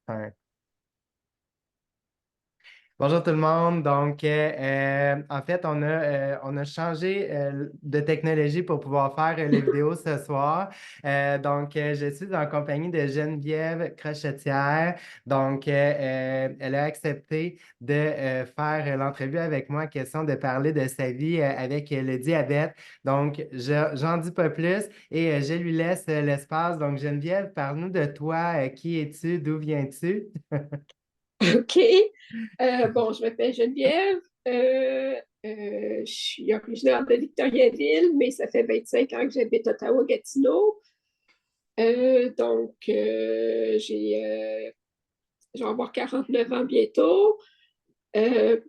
Ouais. Bonjour tout le monde. Donc, en fait, on a changé de technologie pour pouvoir faire les vidéos ce soir. Je suis en compagnie de Geneviève Crochetière. Elle a accepté de faire l'entrevue avec moi, question de parler de sa vie avec le diabète. J'en dis pas plus et je lui laisse l'espace. Donc, Geneviève, parle-nous de toi. Qui es-tu? D'où viens-tu? OK. Bon, je m'appelle Geneviève. Je suis originaire de Victoriaville, mais ça fait 25 ans que j'habite Ottawa-Gatineau. Je vais avoir 49 ans bientôt. Euh,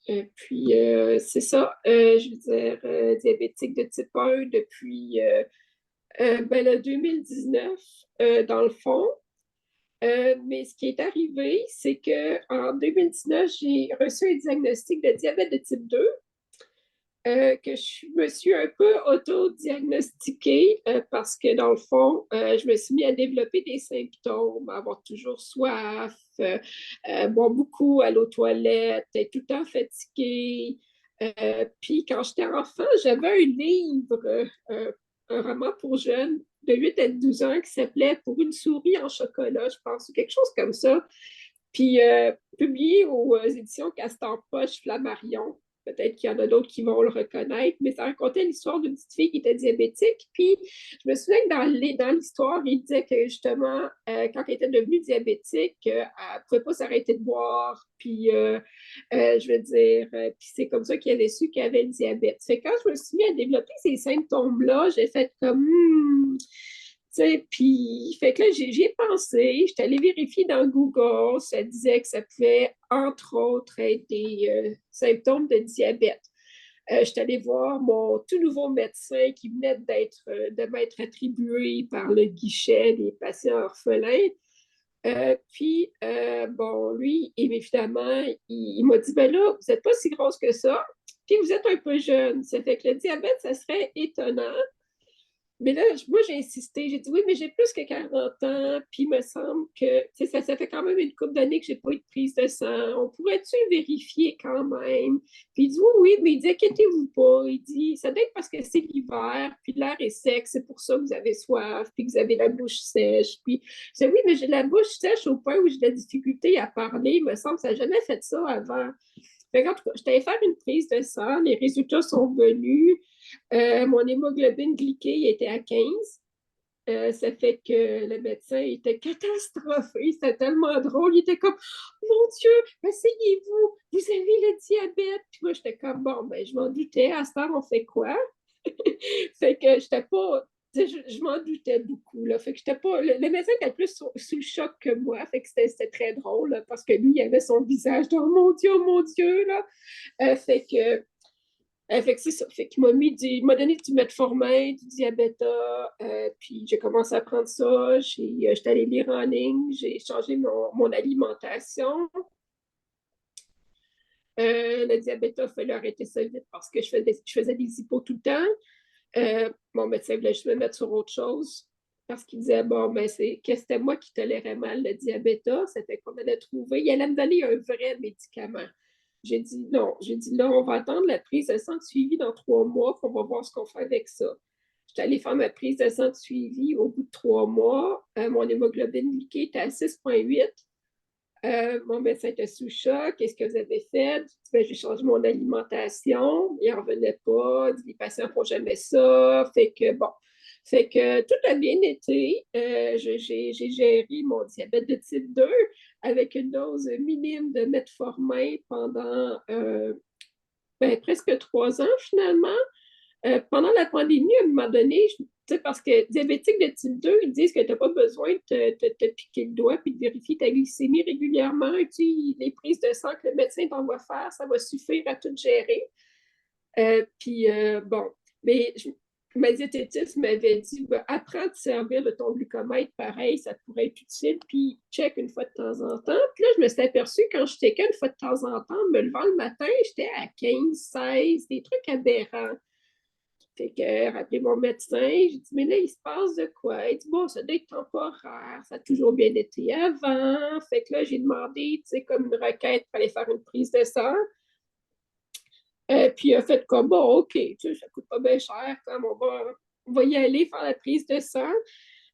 c'est ça. Je veux dire, diabétique de type 1 depuis le 2019, dans le fond. Mais ce qui est arrivé, c'est qu'en 2019, j'ai reçu un diagnostic de diabète de type 2, que je me suis un peu auto-diagnostiquée parce que dans le fond, je me suis mis à développer des symptômes, à avoir toujours soif, boire beaucoup, aller aux toilettes, être tout le temps fatiguée. Puis quand j'étais enfant, j'avais un livre, un roman pour jeunes de 8 à 12 ans qui s'appelait Pour une souris en chocolat, je pense, ou quelque chose comme ça. Puis publié aux éditions Castor Poche Flammarion. Peut-être qu'il y en a d'autres qui vont le reconnaître, mais ça racontait l'histoire d'une petite fille qui était diabétique. Puis je me souviens que dans l'histoire, il disait que justement, quand elle était devenue diabétique, elle ne pouvait pas s'arrêter de boire. Puis je veux dire, puis c'est comme ça qu'elle avait su qu'elle avait le diabète. Fait que quand je me suis mis à développer ces symptômes-là, j'ai fait comme, puis, fait que là, j'y ai pensé, j'étais allée vérifier dans Google, ça disait que ça pouvait, entre autres, être des symptômes de diabète. J'étais allée voir mon tout nouveau médecin qui venait de m'être attribué par le guichet des patients orphelins. Bon, lui, évidemment, il m'a dit, ben là, vous n'êtes pas si grosse que ça, puis vous êtes un peu jeune. Ça fait que le diabète, ça serait étonnant. Mais là, moi, j'ai insisté. J'ai dit oui, mais j'ai plus que 40 ans. Puis il me semble que ça fait quand même une couple d'années que j'ai pas eu de prise de sang. On pourrait-tu vérifier quand même? Puis il dit oui, oui, mais il dit inquiétez-vous pas. Il dit ça doit être parce que c'est l'hiver, puis l'air est sec, c'est pour ça que vous avez soif, puis que vous avez la bouche sèche. Puis je dis oui, mais j'ai la bouche sèche au point où j'ai de la difficulté à parler. Il me semble que ça n'a jamais fait ça avant. Fait que, en tout cas, j'étais allée faire une prise de sang. Les résultats sont venus. Mon hémoglobine glyquée était à 15. Ça fait que le médecin était catastrophé. C'était tellement drôle. Il était comme, mon Dieu, asseyez-vous, vous avez le diabète. Puis moi, j'étais comme, bon, ben, je m'en doutais. À ce temps, on fait quoi? Fait que j'étais pas. Je m'en doutais beaucoup. Là. Fait que j'étais pas. Le médecin était plus sous le choc que moi. Fait que c'était très drôle là, parce que lui, il avait son visage dans oh mon Dieu, là. Fait que fait que c'est ça. Fait qu'il il m'a donné du metformin, du diabéta, puis j'ai commencé à prendre ça. J'étais allée lire en ligne, j'ai changé mon alimentation. Le diabéta, il fallait arrêter ça vite parce que je faisais des hippos tout le temps. Mon médecin voulait juste me mettre sur autre chose parce qu'il disait, bon, ben, que c'était moi qui tolérais mal le diabéta. C'était qu'on allait trouver. Il allait me donner un vrai médicament. J'ai dit non. J'ai dit là, on va attendre la prise de sang de suivi dans 3 mois, puis on va voir ce qu'on fait avec ça. J'étais allée faire ma prise de sang de suivi au bout de 3 mois. Mon hémoglobine glyquée était à 6,8. Mon médecin était sous choc. Qu'est-ce que vous avez fait? Ben, j'ai changé mon alimentation. Il n'en revenait pas. Les patients ne font jamais ça. Fait que bon. Fait que tout a bien été. J'ai géré mon diabète de type 2 avec une dose minime de metformin pendant presque 3 ans finalement. Pendant la pandémie, à un moment donné, parce que diabétique de type 2, ils disent que tu n'as pas besoin de te piquer le doigt puis de vérifier ta glycémie régulièrement. Les prises de sang que le médecin t'envoie faire, ça va suffire à tout gérer. Bon, mais ma diététiste m'avait dit ben, apprends à te servir de ton glucomètre, pareil, ça pourrait être utile, puis check une fois de temps en temps. Puis là, je me suis aperçue quand je checkais une fois de temps en temps, me levant le matin, j'étais à 15, 16, des trucs aberrants. Fait que, rappelé mon médecin, j'ai dit, mais là, il se passe de quoi? Il dit, bon, ça doit être temporaire, ça a toujours bien été avant. Fait que là, j'ai demandé, tu sais, comme une requête pour aller faire une prise de sang. Puis il a fait comme, bon, OK, tu sais, ça coûte pas bien cher, comme on va y aller faire la prise de sang.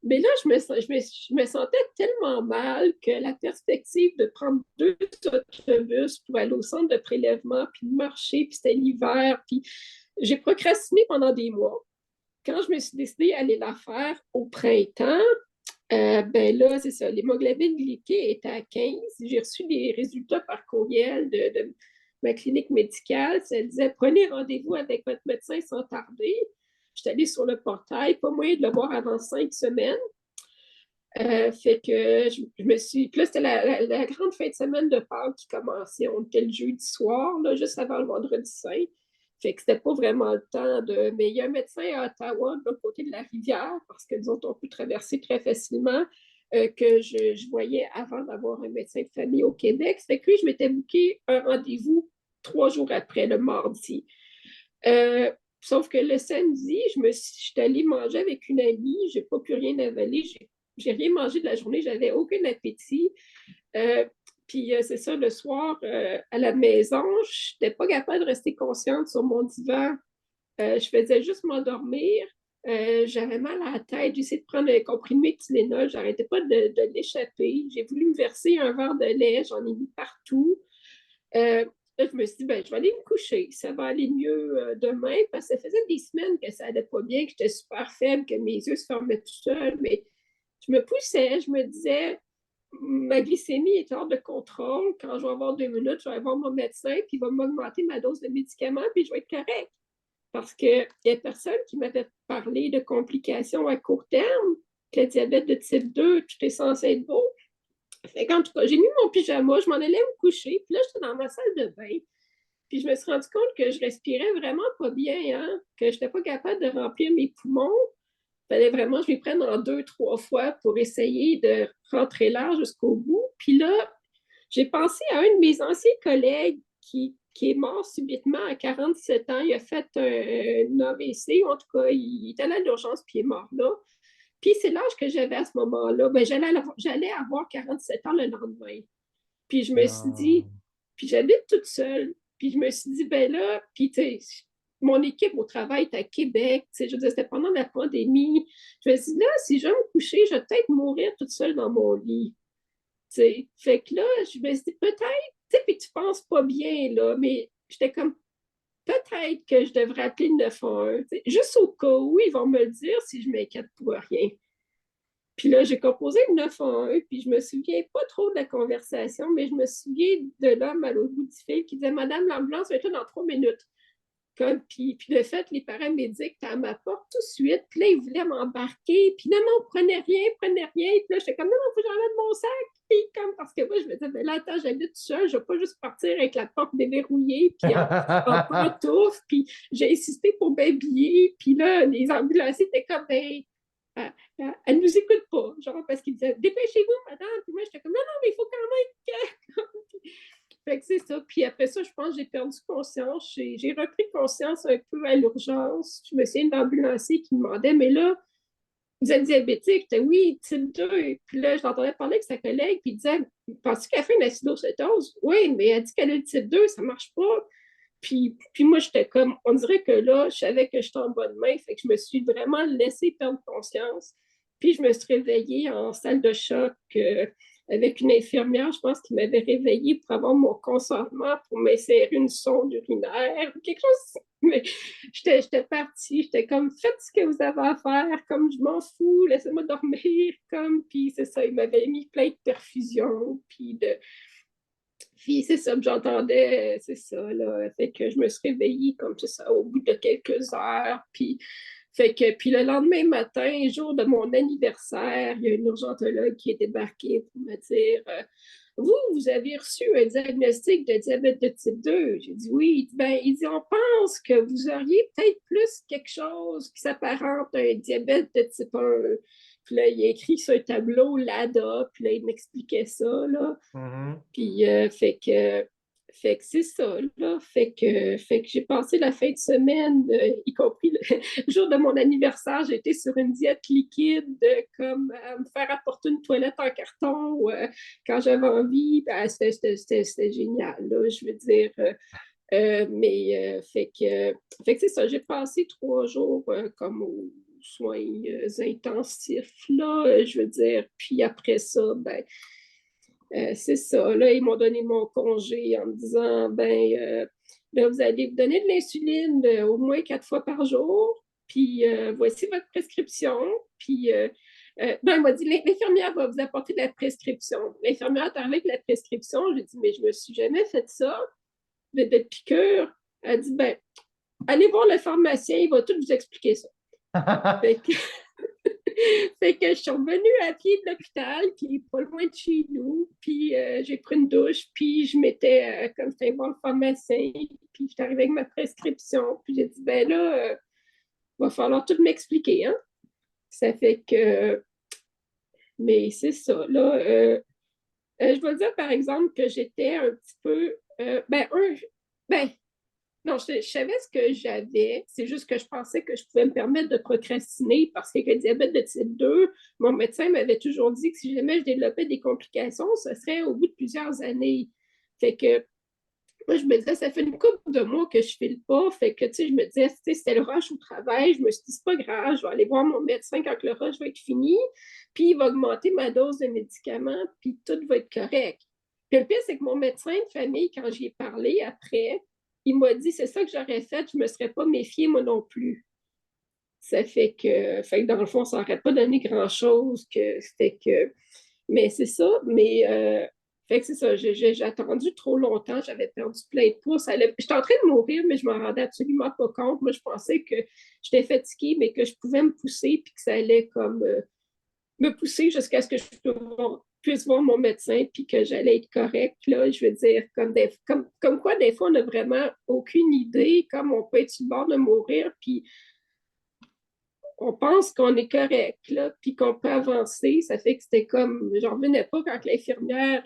Mais là, je me sentais tellement mal que la perspective de prendre 2 autobus pour aller au centre de prélèvement, puis de marcher, puis c'était l'hiver, puis j'ai procrastiné pendant des mois. Quand je me suis décidée à aller la faire au printemps, ben là, c'est ça, l'hémoglobine glyquée était à 15. J'ai reçu des résultats par courriel de ma clinique médicale. Ça disait, prenez rendez-vous avec votre médecin sans tarder. Je suis allée sur le portail, pas moyen de le voir avant 5 semaines. Fait que je me suis. Puis là, c'était la grande fin de semaine de Pâques qui commençait. On était le jeudi soir, là, juste avant le vendredi saint. Fait que c'était pas vraiment le temps de. Mais il y a un médecin à Ottawa, de l'autre côté de la rivière, parce que nous autres, on peut traverser très facilement, que je voyais avant d'avoir un médecin de famille au Québec. Fait que lui, je m'étais booké un rendez-vous 3 jours après, le mardi. Euh, Sauf que le samedi, je suis allée manger avec une amie, j'ai pas pu rien avaler, j'ai rien mangé de la journée, j'avais aucun appétit. Euh, Puis c'est ça, le soir, à la maison, je n'étais pas capable de rester consciente sur mon divan. Je faisais juste m'endormir. J'avais mal à la tête. J'ai essayé de prendre un comprimé de Tylenol. J'arrêtais pas de l'échapper. J'ai voulu me verser un verre de lait. J'en ai mis partout. Là, je me suis dit, ben, je vais aller me coucher. Ça va aller mieux demain parce que ça faisait des semaines que ça allait pas bien, que j'étais super faible, que mes yeux se fermaient tout seuls. Mais je me poussais. Je me disais, ma glycémie est hors de contrôle. Quand je vais avoir 2 minutes, je vais aller voir mon médecin, puis il va m'augmenter ma dose de médicaments, puis je vais être correct. Parce qu'il y a personne qui m'avait parlé de complications à court terme, que le diabète de type 2, tout est censé être beau. Fait qu'en tout cas, j'ai mis mon pyjama, je m'en allais me coucher, puis là, j'étais dans ma salle de bain. Puis je me suis rendu compte que je respirais vraiment pas bien, hein? Que je n'étais pas capable de remplir mes poumons. Il fallait vraiment que je m'y prenne en 2, 3 fois pour essayer de rentrer l'air jusqu'au bout. Puis là, j'ai pensé à un de mes anciens collègues qui est mort subitement à 47 ans. Il a fait un AVC, en tout cas, il est allé à l'urgence puis il est mort là. Puis c'est l'âge que j'avais à ce moment-là. Ben, j'allais avoir 47 ans le lendemain. Puis je me suis dit, Non. puis j'habite toute seule. Puis je me suis dit, ben là, puis tu sais, mon équipe au travail est à Québec. Tu sais, je veux dire, c'était pendant la pandémie. Je me suis dit, là, si je vais me coucher, je vais peut-être mourir toute seule dans mon lit. Tu sais, fait que là, je me suis dit, peut-être, tu sais, puis tu penses pas bien, là, mais j'étais comme, peut-être que je devrais appeler le 911, tu sais, juste au cas où ils vont me le dire si je m'inquiète pour rien. Puis là, j'ai composé le 911, puis je me souviens pas trop de la conversation, mais je me souviens de l'homme à l'autre bout du fil qui disait, Madame, l'ambulance va être là dans 3 minutes. Puis de fait, les paramédics étaient à ma porte tout de suite. Puis là, ils voulaient m'embarquer. Puis non, non, prenez rien, prenez rien. Puis là, j'étais comme, non, non, faut que j'enlève mon sac. Puis comme, parce que moi, je me disais, ben là, attends, j'habite seule. Je vais pas juste partir avec la porte déverrouillée, puis en pantoufle. Puis j'ai insisté pour m'habiller. Puis là, les ambulanciers étaient comme, ben, elle ne nous écoute pas. Genre, parce qu'ils disaient, dépêchez-vous, madame. Puis moi, j'étais comme, non, non, mais il faut quand même que. Fait que c'est ça. Puis après ça, je pense que j'ai perdu conscience. J'ai repris conscience un peu à l'urgence. Je me souviens d'un ambulancier qui me demandait, mais là, vous êtes diabétique? J'étais, oui, type 2. Puis là, je l'entendais parler avec sa collègue, puis il disait, penses-tu qu'elle fait une acidocétose? Oui, mais elle dit qu'elle a le type 2, ça marche pas. Puis moi, j'étais comme, on dirait que là, je savais que j'étais en bonne main, fait que je me suis vraiment laissée perdre conscience. Puis je me suis réveillée en salle de choc avec une infirmière, je pense, qui m'avait réveillée pour avoir mon consentement pour m'insérer une sonde urinaire ou quelque chose. Mais j'étais partie, j'étais comme, faites ce que vous avez à faire, comme je m'en fous, laissez-moi dormir, comme, puis c'est ça, il m'avait mis plein de perfusions, puis c'est ça que j'entendais, c'est ça, là. Fait que je me suis réveillée comme ça au bout de quelques heures. Puis le lendemain matin, jour de mon anniversaire, il y a une urgentologue qui est débarquée pour me dire vous avez reçu un diagnostic de diabète de type 2. J'ai dit oui. Ben, il dit on pense que vous auriez peut-être plus quelque chose qui s'apparente à un diabète de type 1. Puis là, il a écrit sur un tableau LADA, puis là, il m'expliquait ça, là. Mhm. Puis, fait que Fait que c'est ça, là. Fait que j'ai passé la fin de semaine, y compris le jour de mon anniversaire, j'étais sur une diète liquide, comme me faire apporter une toilette en carton quand j'avais envie. Ben, c'était génial, là, je veux dire. Fait que c'est ça, j'ai passé 3 jours comme aux soins intensifs, là, je veux dire. Puis après ça, ben, c'est ça. Là, ils m'ont donné mon congé en me disant, ben, là, vous allez vous donner de l'insuline au moins 4 fois par jour. Puis voici votre prescription. Puis non, il m'a dit, l'infirmière va vous apporter de la prescription. L'infirmière est arrivée avec la prescription. J'ai dit, mais je me suis jamais fait ça, de piqûre. Elle dit, ben, allez voir le pharmacien, il va tout vous expliquer ça. Fait que, fait que je suis revenue à pied de l'hôpital, qui est pas loin de chez nous, puis j'ai pris une douche, puis je m'étais, comme j'étais voir le pharmacien, puis j'étais arrivée avec ma prescription, puis j'ai dit, ben là, il va falloir tout m'expliquer, hein. Ça fait que, mais c'est ça, là, je vais dire, par exemple, que j'étais un petit peu, ben, non, je savais ce que j'avais. C'est juste que je pensais que je pouvais me permettre de procrastiner parce que le diabète de type 2, mon médecin m'avait toujours dit que si jamais je développais des complications, ce serait au bout de plusieurs années. Fait que moi, je me disais, ça fait une couple de mois que je ne file pas. Fait que, tu sais, je me disais, c'était le rush au travail. Je me suis dit, c'est pas grave, je vais aller voir mon médecin quand le rush va être fini. Puis, il va augmenter ma dose de médicaments, puis tout va être correct. Puis, le pire, c'est que mon médecin de famille, quand j'y ai parlé après, il m'a dit, c'est ça que j'aurais fait, je ne me serais pas méfiée, moi non plus. Ça fait que dans le fond, ça n'aurait pas donné grand-chose. Mais c'est ça. Mais fait que c'est ça. J'ai attendu trop longtemps. J'avais perdu plein de poids. J'étais en train de mourir, mais je ne m'en rendais absolument pas compte. Moi, je pensais que j'étais fatiguée, mais que je pouvais me pousser puis que ça allait comme me pousser jusqu'à ce que je puisse voir mon médecin puis que j'allais être correcte. Là, je veux dire, comme quoi, des fois, on n'a vraiment aucune idée, comme on peut être sur le bord de mourir, puis on pense qu'on est correct, là, puis qu'on peut avancer. Ça fait que c'était comme, j'en revenais pas quand l'infirmière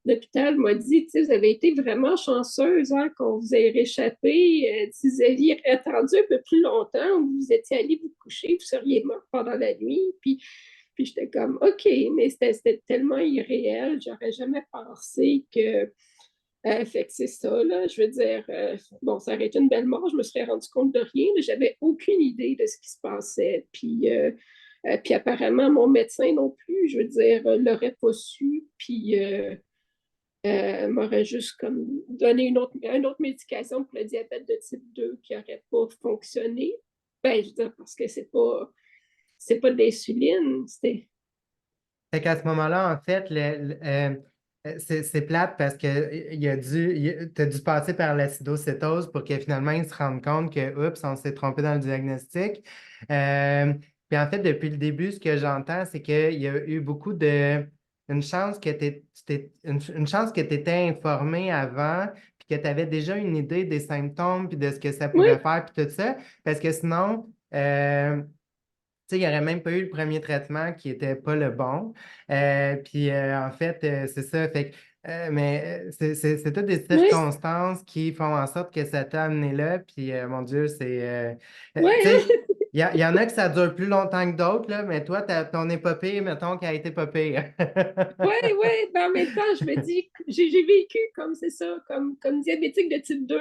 d'hôpital m'a dit, tu sais, vous avez été vraiment chanceuse hein, qu'on vous ait réchappé. Si vous aviez attendu un peu plus longtemps, ou vous étiez allé vous coucher, vous seriez mort pendant la nuit. Puis j'étais comme, OK, mais c'était tellement irréel, j'aurais jamais pensé que fait que c'est ça, là. Je veux dire, bon, ça aurait été une belle mort, je me serais rendu compte de rien. J'avais aucune idée de ce qui se passait. Puis apparemment, mon médecin non plus, je veux dire, l'aurait pas su. Puis m'aurait juste comme donné une autre médication pour le diabète de type 2 qui n'aurait pas fonctionné. Ben, je veux dire, parce que c'est pas de l'insuline, c'était. Fait qu'à ce moment-là, en fait, c'est plate parce que tu as dû passer par l'acidocétose pour que finalement ils se rendent compte que, oups, on s'est trompé dans le diagnostic. Puis en fait, depuis le début, ce que j'entends, c'est qu'il y a eu beaucoup de. Une chance que une chance que tu étais informé avant, puis que tu avais déjà une idée des symptômes, puis de ce que ça Oui, pouvait faire, puis tout ça. Parce que sinon, sais, il n'y aurait même pas eu le premier traitement qui n'était pas le bon. Puis en fait, c'est ça. Fait que, mais c'est toutes des oui, circonstances qui font en sorte que ça t'a amené là. Puis mon Dieu, oui, tu sais, hein? il y en a que ça dure plus longtemps que d'autres, là, mais toi, ton épopée, mettons, qui a été pas pire. Oui, oui, mais en même temps, je me dis, j'ai vécu comme c'est ça, comme diabétique de type 2.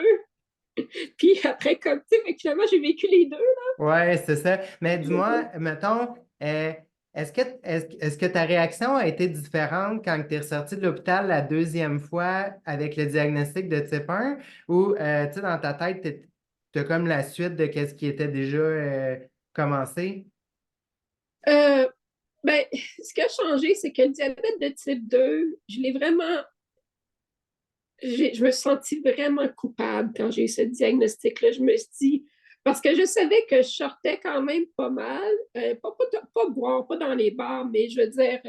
Puis après, comme, tu sais, finalement, j'ai vécu les deux. Ouais, c'est ça. Mais Là. dis-moi, mettons, est-ce que ta réaction a été différente quand tu es ressorti de l'hôpital la deuxième fois avec le diagnostic de type 1 ou, tu sais, dans ta tête, tu as comme la suite de ce qui était déjà commencé? Euh, ben, ce qui a changé, c'est que le diabète de type 2, je me suis sentie vraiment coupable quand j'ai eu ce diagnostic-là. Je me suis dit, parce que je savais que je sortais quand même pas mal, pas boire, pas dans les bars, mais je veux dire,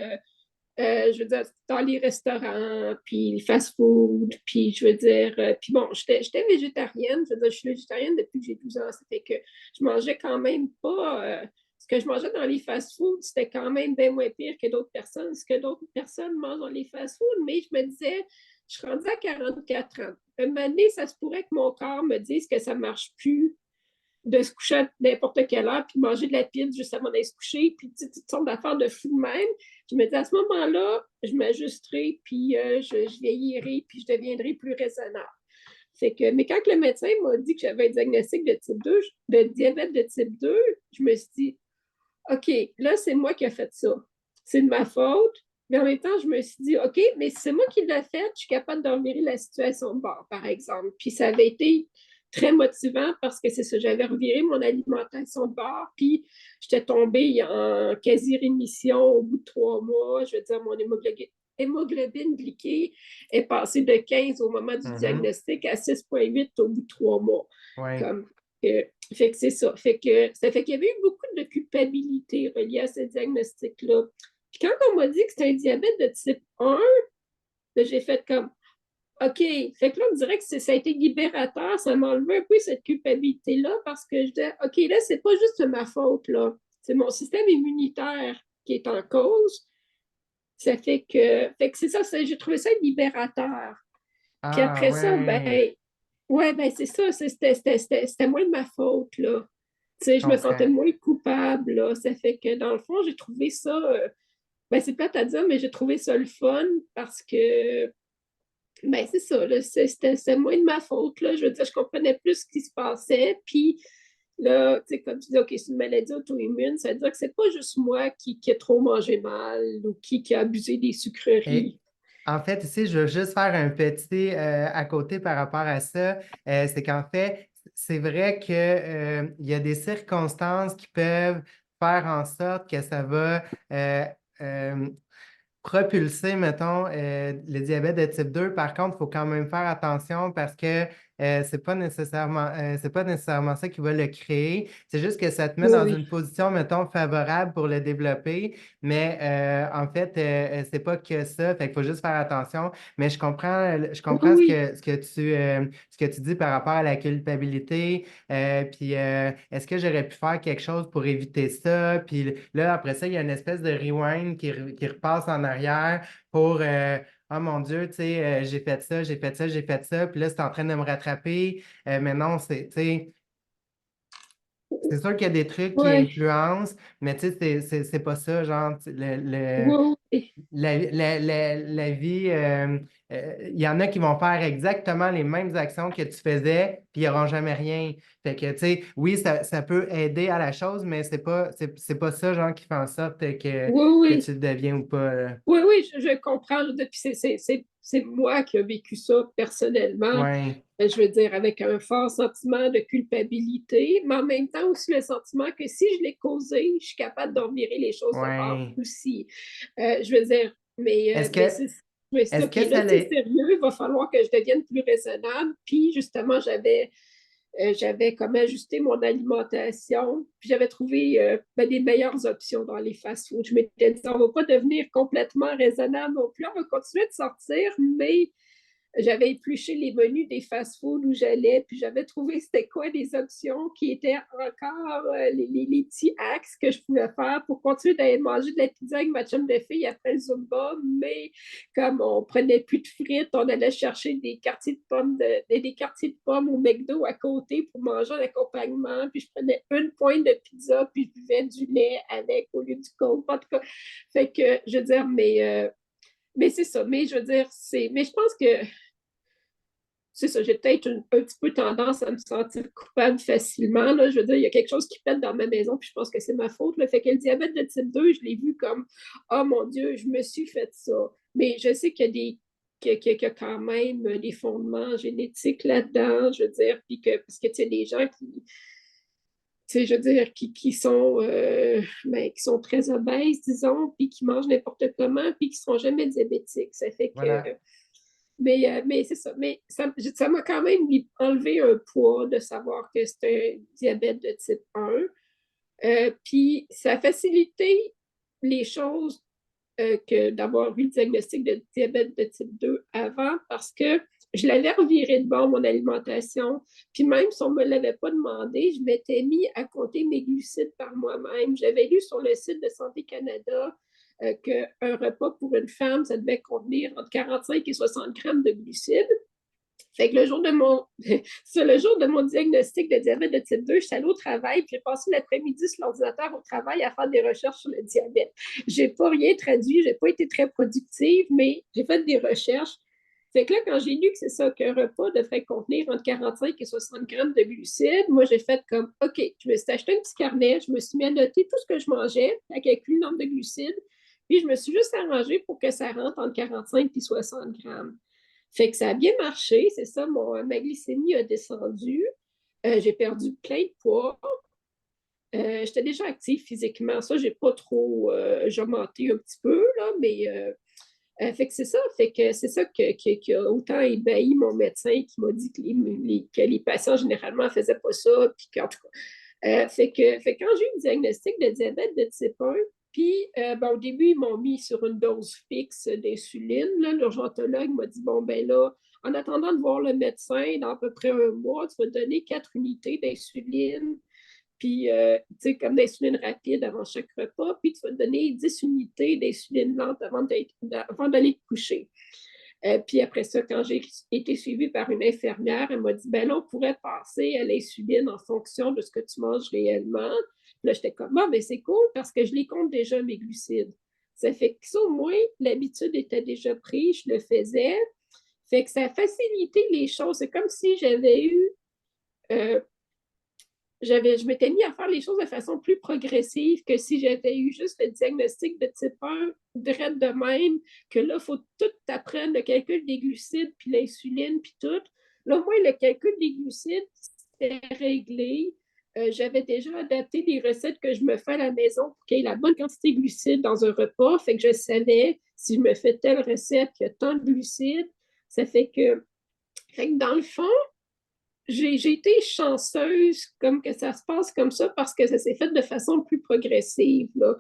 dans les restaurants, puis le fast-food, puis je veux dire, puis bon, j'étais végétarienne, je veux dire, je suis végétarienne depuis que j'ai 12 ans, ça fait que je mangeais quand même pas, ce que je mangeais dans les fast-foods, c'était quand même bien moins pire que d'autres personnes, ce que d'autres personnes mangent dans les fast-foods, mais je me disais, je suis rendue à 44 ans. Un moment donné, ça se pourrait que mon corps me dise que ça ne marche plus de se coucher à n'importe quelle heure, puis manger de la pizza juste avant d'aller se coucher, puis toutes sortes d'affaires de fou de même. Je me dis, à ce moment-là, je m'ajusterai, puis je vieillirai, puis je deviendrai plus raisonnable. C'est que, mais quand le médecin m'a dit que j'avais un diagnostic de type 2, de diabète de type 2, je me suis dit, OK, là, c'est moi qui ai fait ça. C'est de ma faute. Mais en même temps, je me suis dit, OK, mais c'est moi qui l'ai fait, je suis capable de revirer la situation de bord, par exemple. Puis ça avait été très motivant parce que c'est ça, j'avais reviré mon alimentation de bord, puis j'étais tombée en quasi-rémission au bout de 3 mois. Je veux dire, mon hémoglobine glyquée est passée de 15 au moment du diagnostic à 6,8 au bout de 3 mois. Ouais. Comme, fait que c'est ça. Ça fait qu'il y avait eu beaucoup de culpabilité reliée à ce diagnostic-là. Puis quand on m'a dit que c'était un diabète de type 1, j'ai fait comme OK. Fait que là, on dirait que ça a été libérateur. Ça m'a enlevé un peu cette culpabilité-là parce que je disais, OK, là, c'est pas juste ma faute, là. C'est mon système immunitaire qui est en cause. Ça fait que c'est ça, j'ai trouvé ça libérateur. Puis Ah, après ça, ouais. ben c'est ça, c'était moins de ma faute, là. Tu Je sais, je me sentais comprends. moins coupable, là. Ça fait que, dans le fond, j'ai trouvé ça, ben c'est plate à dire, mais j'ai trouvé ça le fun parce que, ben c'est ça, là, c'était moins de ma faute, là. Je veux dire, je comprenais plus ce qui se passait, puis là, tu sais, comme tu dis, OK, c'est une maladie auto-immune, ça veut dire que c'est pas juste moi qui ai trop mangé mal ou qui a abusé des Et sucreries. en fait, ici, je veux juste faire un petit à côté par rapport à ça. C'est qu'en fait, c'est vrai que, il y a des circonstances qui peuvent faire en sorte que ça va euh, propulser, mettons, le diabète de type 2. Par contre, il faut quand même faire attention parce que c'est pas nécessairement ça qui va le créer. C'est juste que ça te met dans Oui, une position, mettons, favorable pour le développer. Mais en fait, c'est pas que ça. Fait qu'il faut juste faire attention. Mais je oui, comprends oui. ce que tu dis par rapport à la culpabilité. Puis est-ce que j'aurais pu faire quelque chose pour éviter ça? Puis là, après ça, il y a une espèce de rewind qui repasse en arrière pour oh mon Dieu, tu sais, j'ai fait ça, j'ai fait ça, j'ai fait ça, puis là, c'est en train de me rattraper. Mais non, tu sais, c'est sûr qu'il y a des trucs qui Ouais, influencent, mais tu sais, c'est pas ça, genre, oui, oui. la vie, il y en a qui vont faire exactement les mêmes actions que tu faisais, puis ils n'auront jamais rien. Fait que, tu sais, oui, ça peut aider à la chose, mais c'est pas ça, genre, qui fait en sorte Oui, que oui. tu le deviens ou pas, là. Oui, oui, je comprends. Depuis, c'est moi qui ai vécu ça personnellement. Ouais, Je veux dire, avec un fort sentiment de culpabilité, mais en même temps aussi le sentiment que si je l'ai causé, je suis capable d'en virer les choses de bord ouais. aussi. Je veux dire, Est-ce mais que, c'est est-ce OK, que là, ça c'est l'est? sérieux, il va falloir que je devienne plus raisonnable. Puis, justement, j'avais comme ajusté mon alimentation, puis j'avais trouvé des meilleures options dans les fast-foods. Je m'étais dit, on ne va pas devenir complètement raisonnable non plus, on va continuer de sortir, mais j'avais épluché les menus des fast-foods où j'allais, puis j'avais trouvé c'était quoi des options qui étaient encore les petits axes que je pouvais faire pour continuer d'aller manger de la pizza avec ma chum de fille après le Zumba, mais comme on prenait plus de frites, on allait chercher des quartiers de pommes au McDo à côté pour manger en accompagnement, puis je prenais une pointe de pizza, puis je buvais du lait avec au lieu du coke. En tout cas, fait que, je veux dire, mais c'est ça. Mais je veux dire, mais je pense que c'est ça, j'ai peut-être un petit peu tendance à me sentir coupable facilement. Là. Je veux dire, il y a quelque chose qui pète dans ma maison, puis je pense que c'est ma faute. Le fait que le diabète de type 2, je l'ai vu comme oh mon Dieu, je me suis fait ça. Mais je sais qu'il y a quand même des fondements génétiques là-dedans, je veux dire, puis parce que tu sais, des gens je veux dire, qui sont très obèses, disons, puis qui mangent n'importe comment, puis qui ne seront jamais diabétiques. Ça fait que Voilà. mais c'est ça. Mais ça m'a quand même enlevé un poids de savoir que c'était un diabète de type 1. Puis ça a facilité les choses que d'avoir eu le diagnostic de diabète de type 2 avant parce que je l'avais reviré de bord, mon alimentation. Puis même si on ne me l'avait pas demandé, je m'étais mis à compter mes glucides par moi-même. J'avais lu sur le site de Santé Canada qu'un repas pour une femme, ça devait contenir entre 45 et 60 grammes de glucides. Fait que le jour de mon diagnostic de diabète de type 2, je suis allée au travail, puis j'ai passé l'après-midi sur l'ordinateur au travail à faire des recherches sur le diabète. J'ai pas rien traduit, j'ai pas été très productive, mais j'ai fait des recherches. Fait que là, quand j'ai lu que c'est ça, qu'un repas devrait contenir entre 45 et 60 grammes de glucides, moi, j'ai fait comme, OK, je me suis acheté un petit carnet, je me suis mis à noter tout ce que je mangeais, à calculer le nombre de glucides, puis je me suis juste arrangée pour que ça rentre entre 45 et 60 grammes. Fait que ça a bien marché, c'est ça, ma glycémie a descendu. J'ai perdu plein de poids. J'étais déjà active physiquement. Ça, j'ai pas trop. J'ai augmenté un petit peu, là, mais fait que c'est ça. Fait que c'est ça qui a autant ébahi mon médecin qui m'a dit que les patients généralement ne faisaient pas ça. Puis qu'en tout cas, fait que quand j'ai eu le diagnostic de diabète de type 1, puis au début, ils m'ont mis sur une dose fixe d'insuline. L'urgentologue m'a dit, bon, ben là, en attendant de voir le médecin, dans à peu près un mois, tu vas donner 4 unités d'insuline, puis, tu sais, comme d'insuline rapide avant chaque repas, puis tu vas donner 10 unités d'insuline lente avant d'aller te coucher. Puis après ça, quand j'ai été suivie par une infirmière, elle m'a dit, ben là, on pourrait passer à l'insuline en fonction de ce que tu manges réellement. Là, j'étais comme, ah, ben c'est cool parce que je les compte déjà, mes glucides. Ça fait que ça, au moins, l'habitude était déjà prise, je le faisais. Fait que ça a facilité les choses. C'est comme si j'avais eu euh, je m'étais mis à faire les choses de façon plus progressive que si j'avais eu juste le diagnostic de type 1 direct de même, que là, il faut tout apprendre, le calcul des glucides, puis l'insuline, puis tout. Là, au moins, le calcul des glucides, c'était réglé. J'avais déjà adapté les recettes que je me fais à la maison pour qu'il y ait la bonne quantité de glucides dans un repas. Fait que je savais, si je me fais telle recette, qu'il y a tant de glucides. Ça fait que dans le fond, j'ai été chanceuse comme que ça se passe comme ça parce que ça s'est fait de façon plus progressive. Là.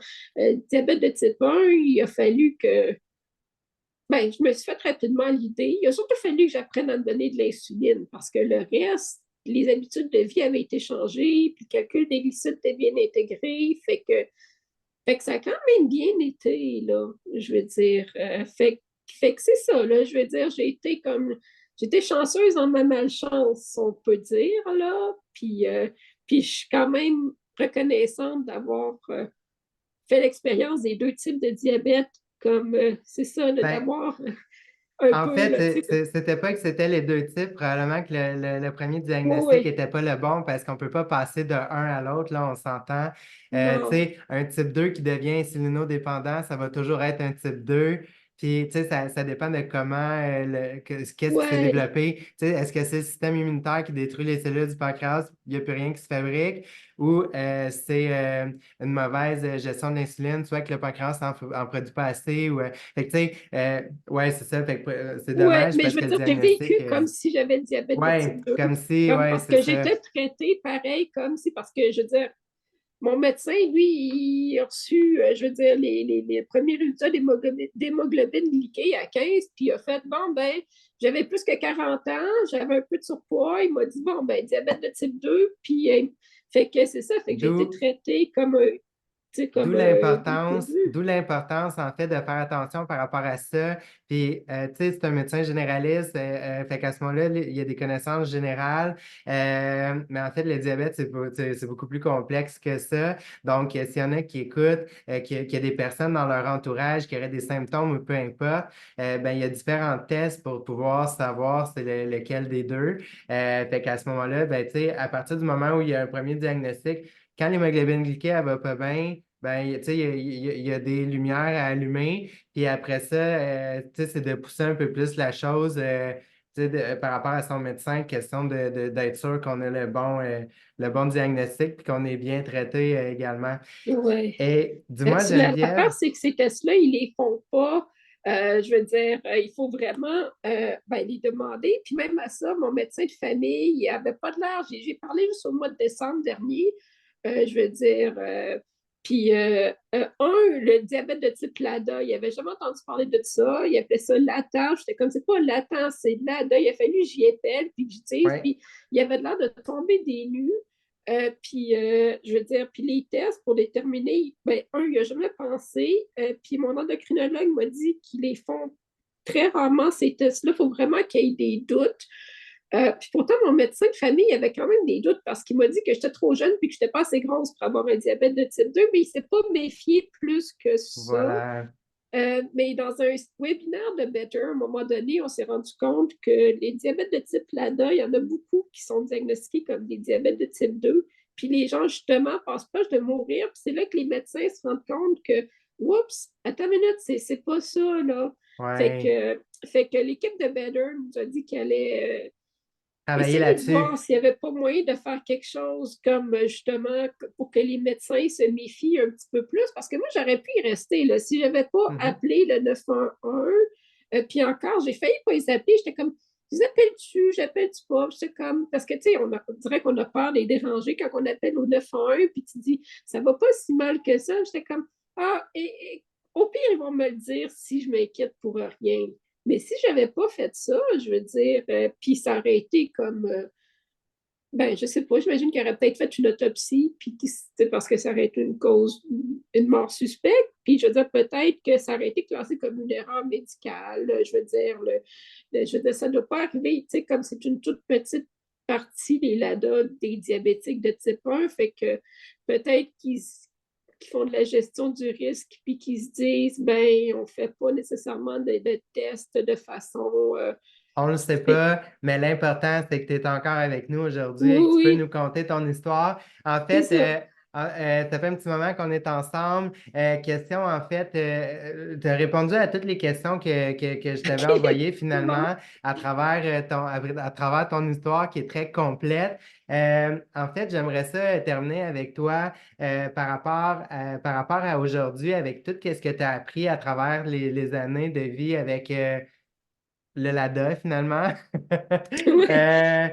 Diabète de type 1, il a fallu que. Ben, je me suis fait rapidement l'idée. Il a surtout fallu que j'apprenne à me donner de l'insuline parce que le reste, les habitudes de vie avaient été changées, puis le calcul des glucides était bien intégré. Fait que ça a quand même bien été, là, je veux dire. Fait que c'est ça, là, je veux dire, j'étais chanceuse dans ma malchance, on peut dire, là. Puis je suis quand même reconnaissante d'avoir fait l'expérience des deux types de diabète, comme c'est ça, Ben, d'avoir un en peu, fait, là, tu sais. c'était pas que c'était les deux types. Probablement que le premier Oui, diagnostic oui, était pas le bon parce qu'on peut pas passer de un à l'autre, là, on s'entend. Tu non. sais, un type 2 qui devient insulinodépendant, ça va toujours être un type 2. Puis, tu sais, ça dépend de comment, qu'est-ce qui s'est Ouais, développé. Tu sais, est-ce que c'est le système immunitaire qui détruit les cellules du pancréas, il n'y a plus rien qui se fabrique, ou c'est une mauvaise gestion de l'insuline, soit que le pancréas en produit pas assez, ou, fait que, tu sais, ouais, c'est ça. Fait que, c'est ouais, dommage mais je parce veux que le dire, j'ai vécu diagnostic, comme si j'avais le diabète de ouais, type 2. comme si, Comme ouais, parce c'est que ça. j'étais traitée pareil, comme si, parce que je veux dire, mon médecin, lui, il a reçu, je veux dire, les premiers résultats d'hémoglobine glyquée à 15, puis il a fait, bon, ben, j'avais plus que 40 ans, j'avais un peu de surpoids, il m'a dit, bon, ben, diabète de type 2, puis fait que c'est ça, fait que j'ai été D'où traitée comme un, tu sais, D'où comme un l'importance, dépourvu. d'où l'importance en fait de faire attention par rapport à ça. Puis, tu sais, c'est un médecin généraliste, fait qu'à ce moment-là, il y a des connaissances générales. Mais en fait, le diabète, c'est beaucoup plus complexe que ça. Donc, s'il y en a qui écoutent, qu'il y a des personnes dans leur entourage qui auraient des symptômes ou peu importe, ben, il y a différents tests pour pouvoir savoir c'est lequel des deux. Fait qu'à ce moment-là, ben, tu sais, à partir du moment où il y a un premier diagnostic, quand l'hémoglobine glyquée, elle va pas bien, ben, tu sais, il y a des lumières à allumer. Puis après ça, tu sais, c'est de pousser un peu plus la chose, tu sais, par rapport à son médecin, question d'être sûr qu'on a le bon diagnostic puis qu'on est bien traité également. Ouais. Et dis-moi, L'affaire, Geneviève, c'est que ces tests-là, ils les font pas. Je veux dire, il faut vraiment ben, les demander. Puis même à ça, mon médecin de famille, il avait pas de l'air. J'ai parlé juste au mois de décembre dernier. Je veux dire, Puis, le diabète de type LADA, il n'avait jamais entendu parler de ça. Il appelait ça latent. J'étais comme, c'est pas latent, c'est LADA. Il a fallu que j'y appelle, puis que je dise. Ouais. Puis, il avait l'air de tomber des nues. Je veux dire, puis les tests pour déterminer, ben, il n'a jamais pensé. Puis, mon endocrinologue m'a dit qu'ils les font très rarement, ces tests-là. Il faut vraiment qu'il y ait des doutes. Puis pourtant, mon médecin de famille avait quand même des doutes parce qu'il m'a dit que j'étais trop jeune puis que je n'étais pas assez grosse pour avoir un diabète de type 2, mais il ne s'est pas méfié plus que ça. Voilà. Mais dans un webinaire de Better, à un moment donné, on s'est rendu compte que les diabètes de type LADA, il y en a beaucoup qui sont diagnostiqués comme des diabètes de type 2. Puis les gens, justement, passent proche de mourir. Puis c'est là que les médecins se rendent compte que, oups, attends une minute, c'est pas ça, là. Fait Ouais. que, fait que l'équipe de Better nous a dit qu'elle allait Travailler essayer de là-dessus. voir s'il n'y avait pas moyen de faire quelque chose comme justement pour que les médecins se méfient un petit peu plus. Parce que moi, j'aurais pu y rester. Là. Si je n'avais pas Mhm. appelé le 911, puis encore, j'ai failli pas les appeler. J'étais comme, je les appelle-tu, j'appelle-tu pas? J'étais comme, parce que tu sais, on dirait qu'on a peur des déranger quand on appelle au 911, puis tu dis, ça va pas si mal que ça. J'étais comme, au pire, ils vont me le dire si je m'inquiète pour rien. Mais si je n'avais pas fait ça, je veux dire, puis ça aurait été comme, ben, je sais pas, j'imagine qu'il aurait peut-être fait une autopsie, puis c'est parce que ça aurait été une cause, une mort suspecte, puis je veux dire, peut-être que ça aurait été classé comme une erreur médicale, je veux dire, je veux dire, ça ne doit pas arriver, tu sais, comme c'est une toute petite partie des LADA des diabétiques de type 1, fait que peut-être qu'ils font de la gestion du risque, puis qu'ils se disent, ben, on ne fait pas nécessairement de tests de façon On ne le sait pas, mais l'important, c'est que tu es encore avec nous aujourd'hui et oui, que tu peux nous oui, conter ton histoire. En c'est fait, ça. ça fait un petit moment qu'on est ensemble. Question, en fait, tu as répondu à toutes les questions que je t'avais OK, envoyées c'est bon. finalement à travers, à travers ton histoire qui est très complète. En fait, j'aimerais ça terminer avec toi par rapport à aujourd'hui, avec tout ce que tu as appris à travers les années de vie avec le Lada, finalement. Ouais. Euh,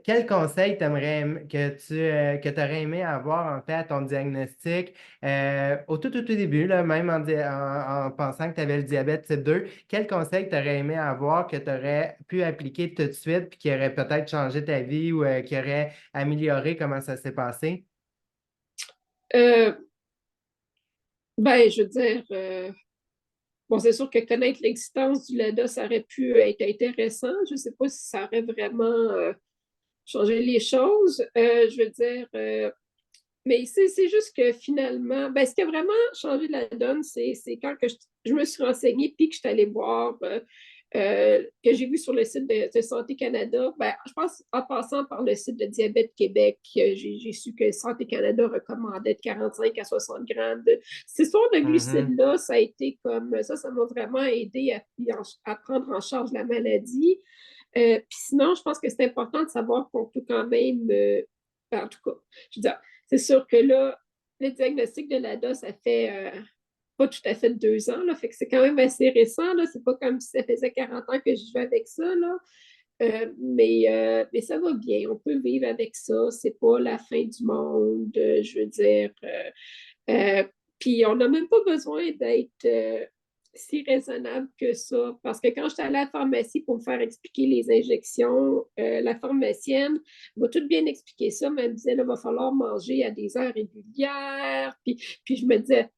quel conseil que tu aurais aimé avoir en fait à ton diagnostic au tout début, là, même en pensant que tu avais le diabète type 2, quel conseil tu aurais aimé avoir que tu aurais pu appliquer tout de suite puis qui aurait peut-être changé ta vie ou qui aurait amélioré comment ça s'est passé? Euh, ben, je veux dire, bon, c'est sûr que connaître l'existence du LADA, ça aurait pu être intéressant. Je ne sais pas si ça aurait vraiment changé les choses. Je veux dire, mais c'est juste que finalement, ben, ce qui a vraiment changé la donne, c'est quand que je me suis renseignée puis que je suis allée voir, que j'ai vu sur le site de Santé Canada. Ben, je pense en passant par le site de Diabète Québec, j'ai su que Santé Canada recommandait de 45 à 60 grammes. Cette histoire de Mhm. glucides-là, ça a été comme ça m'a vraiment aidé à prendre en charge la maladie. Puis sinon, je pense que c'est important de savoir qu'on peut quand même, ben, en tout cas, je veux dire, c'est sûr que là, le diagnostic de l'ADA, ça fait pas tout à fait 2 ans, là, fait que c'est quand même assez récent, là. C'est pas comme si ça faisait 40 ans que je vivais avec ça, là. Mais ça va bien, on peut vivre avec ça, c'est pas la fin du monde, je veux dire. Euh, Puis on n'a même pas besoin d'être si raisonnable que ça. Parce que quand j'étais allée à la pharmacie pour me faire expliquer les injections, la pharmacienne m'a tout bien expliqué ça, mais elle me disait, il va falloir manger à des heures régulières. Puis je me disais,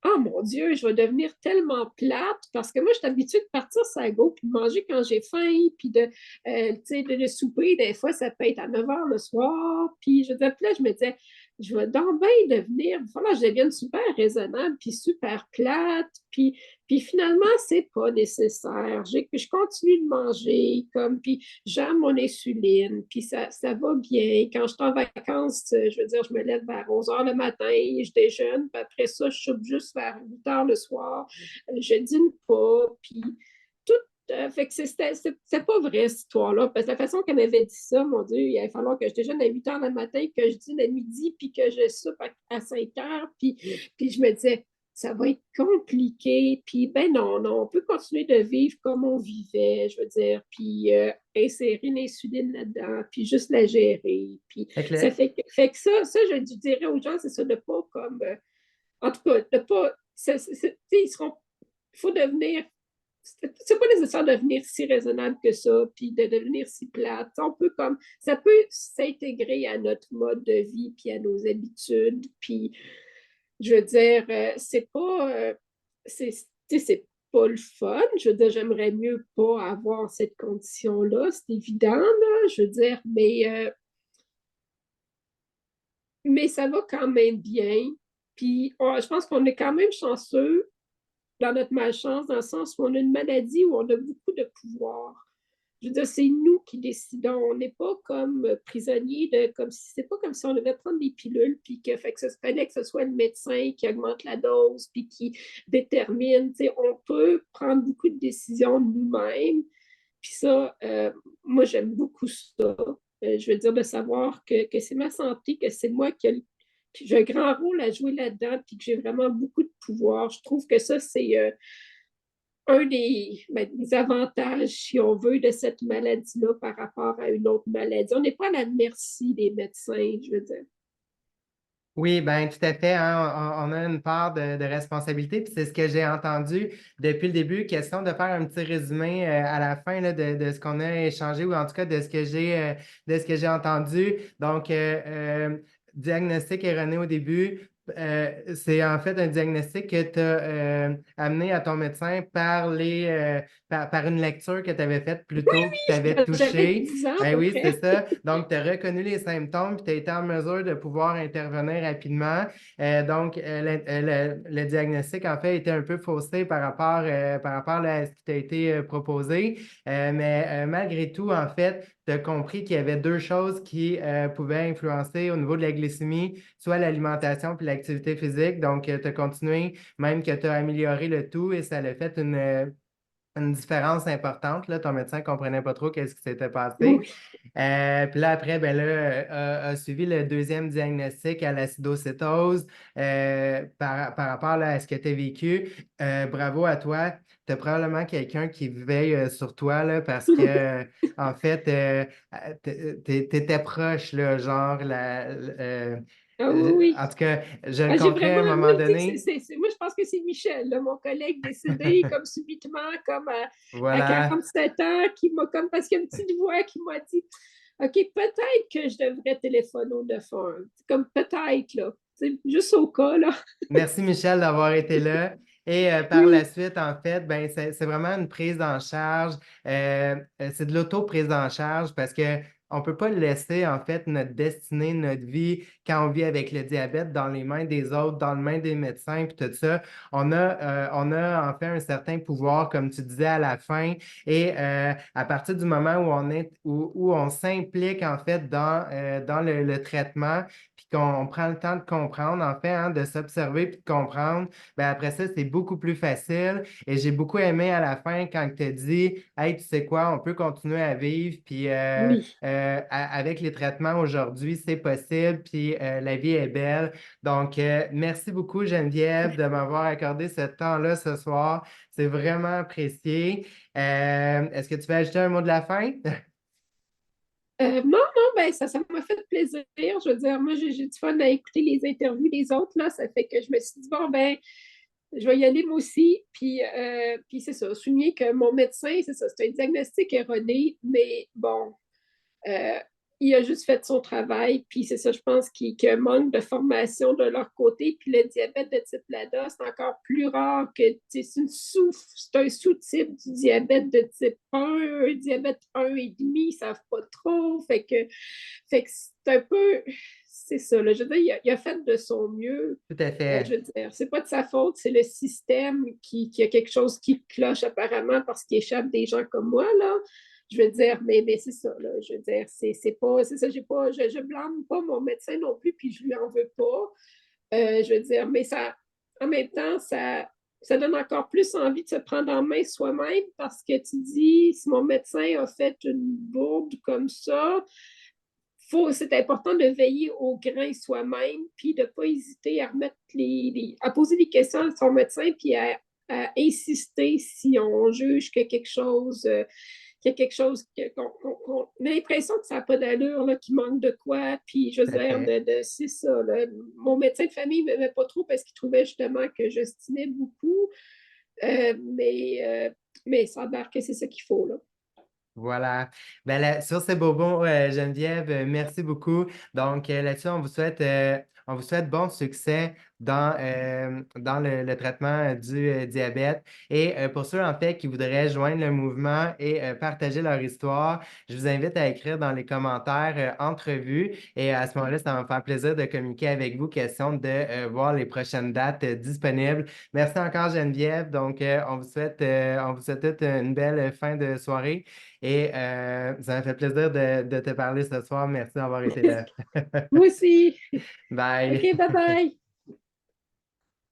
oh mon Dieu, je vais devenir tellement plate parce que moi, je suis habituée de partir sur la go puis de manger quand j'ai faim, puis de souper. Des fois, ça peut être à 9 h le soir. Puis je disais, puis là, je me disais, je vais donc bien devenir, il va falloir que je devienne super raisonnable, puis super plate, puis finalement, c'est pas nécessaire. Je continue de manger, comme, puis j'aime mon insuline, puis ça va bien. Quand je suis en vacances, je veux dire, je me lève vers 11 h le matin, je déjeune, puis après ça, je soupe juste vers 8 h le soir. Je dîne pas, puis tout fait que c'est pas vrai, cette histoire-là. Parce que la façon qu'elle m'avait dit ça, mon Dieu, il allait falloir que je déjeune à 8 h le matin, que je dîne à midi, puis que je soupe à 5 h. Puis je me disais, ça va être compliqué. Puis ben non, non, on peut continuer de vivre comme on vivait, je veux dire. Puis insérer l'insuline là-dedans, puis juste la gérer. Puis Fait que ça fait que ça, je dirais aux gens, c'est ça, de pas comme en tout cas, de pas, ils seront, il faut devenir, c'est pas nécessaire de devenir si raisonnable que ça, puis de devenir si plate. On peut comme, ça peut s'intégrer à notre mode de vie, puis à nos habitudes, puis je veux dire, c'est pas, c'est pas le fun. Je veux dire, j'aimerais mieux pas avoir cette condition-là, c'est évident, là, je veux dire, mais ça va quand même bien. Puis je pense qu'on est quand même chanceux dans notre malchance, dans le sens où on a une maladie où on a beaucoup de pouvoir. Je veux dire, c'est nous qui décidons. On n'est pas comme prisonniers de, comme si c'est pas comme si on devait prendre des pilules, puis que, fait que ça fallait que ce soit le médecin qui augmente la dose, puis qui détermine. Tu sais, on peut prendre beaucoup de décisions nous-mêmes. Puis ça, moi, j'aime beaucoup ça. Je veux dire, de savoir que c'est ma santé, que c'est moi qui j'ai un grand rôle à jouer là-dedans, puis que j'ai vraiment beaucoup de pouvoir. Je trouve que ça, c'est un des avantages, si on veut, de cette maladie-là par rapport à une autre maladie. On n'est pas à la merci des médecins, je veux dire. Oui, ben tout à fait, hein, on a une part de responsabilité, puis c'est ce que j'ai entendu depuis le début. Question de faire un petit résumé à la fin là, de ce qu'on a échangé ou en tout cas de ce que j'ai entendu. Donc, diagnostic erroné au début. C'est en fait un diagnostic que tu as amené à ton médecin par une lecture que tu avais faite plus tôt, qui t'avait J'avais touché. 10 ans à Ben peu oui, c'est près. ça. Donc, tu as reconnu les symptômes puis tu as été en mesure de pouvoir intervenir rapidement. Donc, le diagnostic, en fait, était un peu faussé par rapport là, à ce qui t'a été proposé. Mais malgré tout, en fait, tu as compris qu'il y avait deux choses qui pouvaient influencer au niveau de la glycémie, soit l'alimentation puis l'activité physique. Donc, tu as continué, même que tu as amélioré le tout et ça a fait une différence importante. Là, ton médecin ne comprenait pas trop qu'est-ce qui s'était passé. Oui, Puis là, après, ben là, a suivi le deuxième diagnostic à l'acidocétose par rapport là, à ce que tu as vécu. Bravo à toi. Tu as probablement quelqu'un qui veille sur toi là, parce que, en fait, tu étais proche, là, genre, ah, oui, oui. en tout cas, je le Ah, j'ai comptais vraiment, à un moi, moment tu sais, donné. moi, je pense que c'est Michel, là, mon collègue décédé, comme subitement, comme à Voilà. 7 ans, qui m'a, comme, parce qu'il y a une petite voix qui m'a dit, OK, peut-être que je devrais téléphoner au 911. Comme peut-être, là. C'est juste au cas, là. Merci Michel d'avoir été là. Et par la Oui, suite, en fait, ben, c'est vraiment une prise en charge. C'est de l'auto-prise en charge parce que on ne peut pas laisser, en fait, notre destinée, notre vie, quand on vit avec le diabète, dans les mains des autres, dans les mains des médecins, puis tout ça. On a en fait un certain pouvoir, comme tu disais à la fin. Et à partir du moment où on s'implique, en fait, dans le traitement, puis qu'on prend le temps de comprendre, en fait, hein, de s'observer puis de comprendre, ben après ça, c'est beaucoup plus facile. Et j'ai beaucoup aimé à la fin quand tu as dit, hey, tu sais quoi, on peut continuer à vivre, puis oui. avec les traitements aujourd'hui, c'est possible, puis la vie est belle. Donc, merci beaucoup, Geneviève, de m'avoir accordé ce temps-là ce soir. C'est vraiment apprécié. Est-ce que tu veux ajouter un mot de la fin? Non, non, ben ça m'a fait plaisir. Je veux dire, moi, j'ai du fun à écouter les interviews des autres, là. Ça fait que je me suis dit, bon, ben, je vais y aller moi aussi. Puis c'est ça, souligner que mon médecin, c'est ça, c'est un diagnostic erroné, mais bon, euh, il a juste fait son travail. Puis c'est ça, je pense qu'il y a un manque de formation de leur côté. Puis le diabète de type LADA, c'est encore plus rare que c'est un sous-type du diabète de type 1, un diabète 1,5, ils ne savent pas trop. Fait que c'est un peu. C'est ça, là. Je veux dire, il a fait de son mieux. Tout à Je fait. veux dire, c'est pas de sa faute, c'est le système qui a quelque chose qui cloche apparemment parce qu'il échappe des gens comme moi, là. Je veux dire, mais c'est ça, là. Je veux dire, c'est pas, c'est ça, je blâme pas mon médecin non plus, puis je lui en veux pas. Je veux dire, mais ça, en même temps, ça donne encore plus envie de se prendre en main soi-même parce que tu dis, si mon médecin a fait une bourde comme ça, c'est important de veiller au grain soi-même, puis de ne pas hésiter à remettre à poser des questions à son médecin, puis à insister si on juge que quelque chose qu'il y a quelque chose qu'on a l'impression que ça n'a pas d'allure, là, qu'il manque de quoi. Puis, je veux Tout à dire, fait. c'est ça. Là. Mon médecin de famille ne m'aimait pas trop parce qu'il trouvait justement que je stinais beaucoup. Euh, mais, euh, mais ça a l'air que c'est ça qu'il faut, là. Voilà. Ben, sur ces bobos, Geneviève, merci beaucoup. Donc, là-dessus, on vous souhaite bon succès dans le traitement du diabète. Et pour ceux, en fait, qui voudraient joindre le mouvement et partager leur histoire, je vous invite à écrire dans les commentaires entrevue. Et à ce moment-là, ça va me faire plaisir de communiquer avec vous, question de voir les prochaines dates disponibles. Merci encore, Geneviève. Donc, on vous souhaite toute une belle fin de soirée. Et ça m'a fait plaisir de te parler ce soir. Merci d'avoir été là. Moi aussi. OK, Bye. bye bye.